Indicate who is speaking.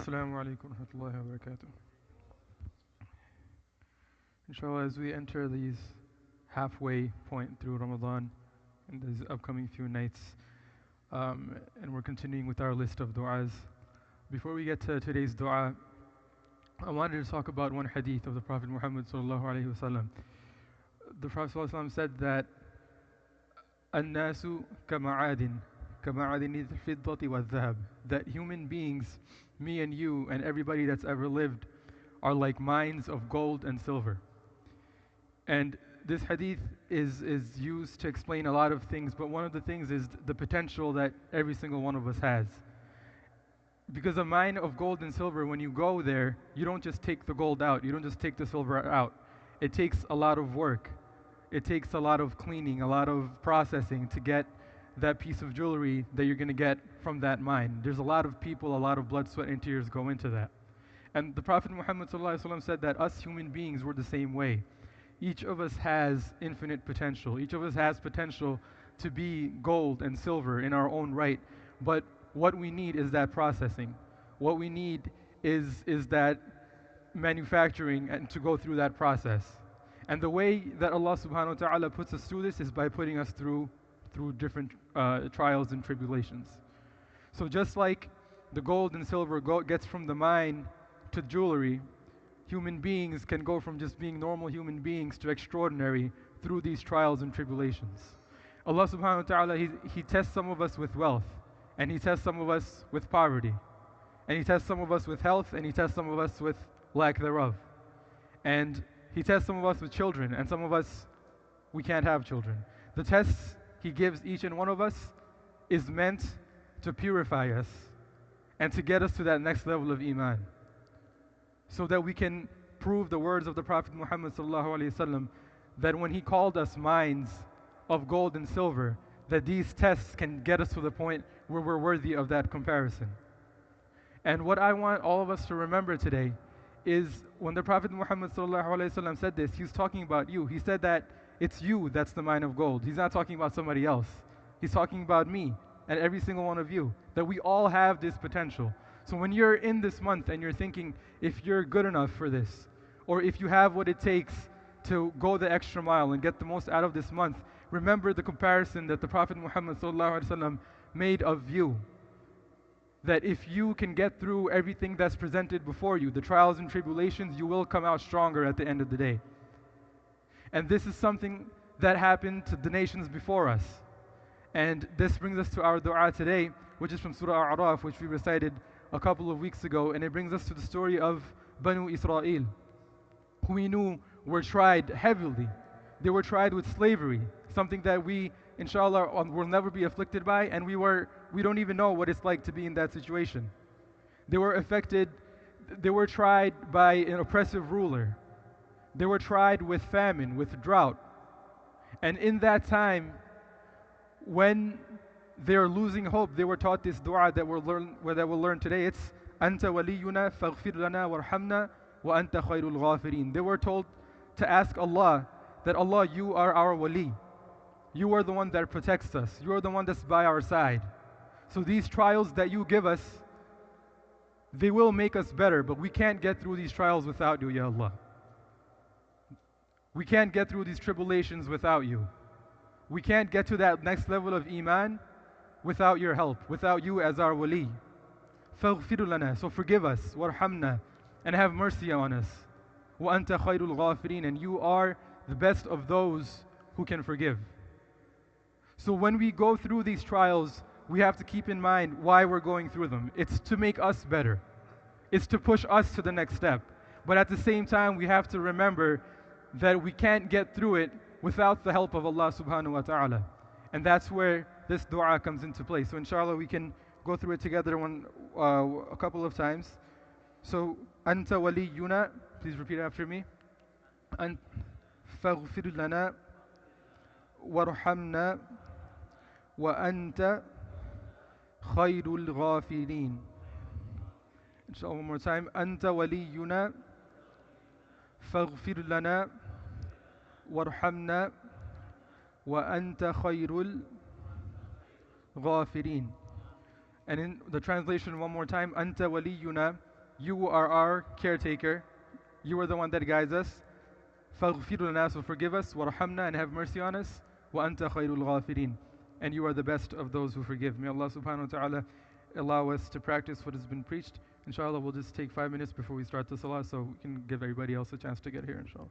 Speaker 1: Assalamu alaikum wa rahmatullahi wa barakatuh. Inshallah, as we enter these halfway point through Ramadan in these upcoming few nights, and we're continuing with our list of du'as. Before we get to today's du'a, I wanted to talk about one hadith of the Prophet Muhammad sallallahu alaihi wasallam. The Prophet sallallahu alaihi wasallam said that "An-nasu kama'adin al-fiddati wal-dhahab," that human beings, me and you and everybody that's ever lived, are like mines of gold and silver. And this hadith is used to explain a lot of things, but one of the things is the potential that every single one of us has. Because a mine of gold and silver, when you go there, you don't just take the gold out, you don't just take the silver out. It takes a lot of work. It takes a lot of cleaning, a lot of processing to get that piece of jewelry that you're going to get from that mine. There's a lot of people, a lot of blood, sweat, and tears go into that. And the Prophet Muhammad ﷺ said that us human beings were the same way. Each of us has infinite potential. Each of us has potential to be gold and silver in our own right. But what we need is that processing. What we need is that manufacturing and to go through that process. And the way that Allah subhanahu wa ta'ala puts us through this is by putting us through different trials and tribulations. So just like the gold and silver gets from the mine to jewelry, human beings can go from just being normal human beings to extraordinary through these trials and tribulations. Allah subhanahu wa ta'ala, He tests some of us with wealth, and He tests some of us with poverty, and He tests some of us with health, and He tests some of us with lack thereof. And He tests some of us with children, and some of us, we can't have children. The tests He gives each and one of us is meant to purify us and to get us to that next level of iman, so that we can prove the words of the Prophet Muhammad sallallahu alaihi wasallam, that when he called us mines of gold and silver, that these tests can get us to the point where we're worthy of that comparison. And what I want all of us to remember today is when the Prophet Muhammad sallallahu alaihi wasallam said this, he's talking about you. He said that it's you that's the mine of gold. He's not talking about somebody else. He's talking about me and every single one of you, that we all have this potential. So when you're in this month and you're thinking if you're good enough for this, or if you have what it takes to go the extra mile and get the most out of this month, remember the comparison that the Prophet Muhammad ﷺ made of you. That if you can get through everything that's presented before you, the trials and tribulations, you will come out stronger at the end of the day. And this is something that happened to the nations before us. And this brings us to our dua today, which is from Surah Al-A'raf, which we recited a couple of weeks ago, and it brings us to the story of Banu Israel, who we knew were tried heavily. They were tried with slavery, something that we, inshallah, will never be afflicted by, and we don't even know what it's like to be in that situation. They were tried by an oppressive ruler. They were tried with famine, with drought. And in that time, when they're losing hope, they were taught this dua that we'll learn today. It's Anta waliyuna faghfir lana warhamna wa anta khairul ghafirin. They were told to ask Allah that, Allah, you are our wali. You are the one that protects us. You are the one that's by our side. So these trials that you give us, they will make us better, but we can't get through these trials without you, Ya Allah. We can't get through these tribulations without you. We can't get to that next level of iman without your help, without you as our wali. فَاغْفِرْ لَنَا, so forgive us, وَارْحَمْنَا, and have mercy on us. وَأَنْتَ خَيْرُ الْغَافِرِينَ, and you are the best of those who can forgive. So when we go through these trials, we have to keep in mind why we're going through them. It's to make us better. It's to push us to the next step. But at the same time, we have to remember that we can't get through it without the help of Allah subhanahu wa ta'ala. And that's where this dua comes into play. So inshallah we can go through it together a couple of times. So, Anta waliyuna, please repeat after me. Faghfir lana warhamna wa anta khairul ghafirin. Inshallah one more time. Anta waliyuna faghfir lana warhamna wa anta khairul ghafirin. And in the translation one more time, Anta waliyuna, You are our caretaker. You are the one that guides us. فَاغْفِرْ لَنَا, so forgive us. وَارْحَمْنَا, and have mercy on us. وَأَنْتَ خَيْرُ الْغَافِرِينَ, and you are the best of those who forgive. May Allah subhanahu wa ta'ala allow us to practice what has been preached. Inshallah, we'll just take 5 minutes before we start the salah so we can give everybody else a chance to get here, inshallah.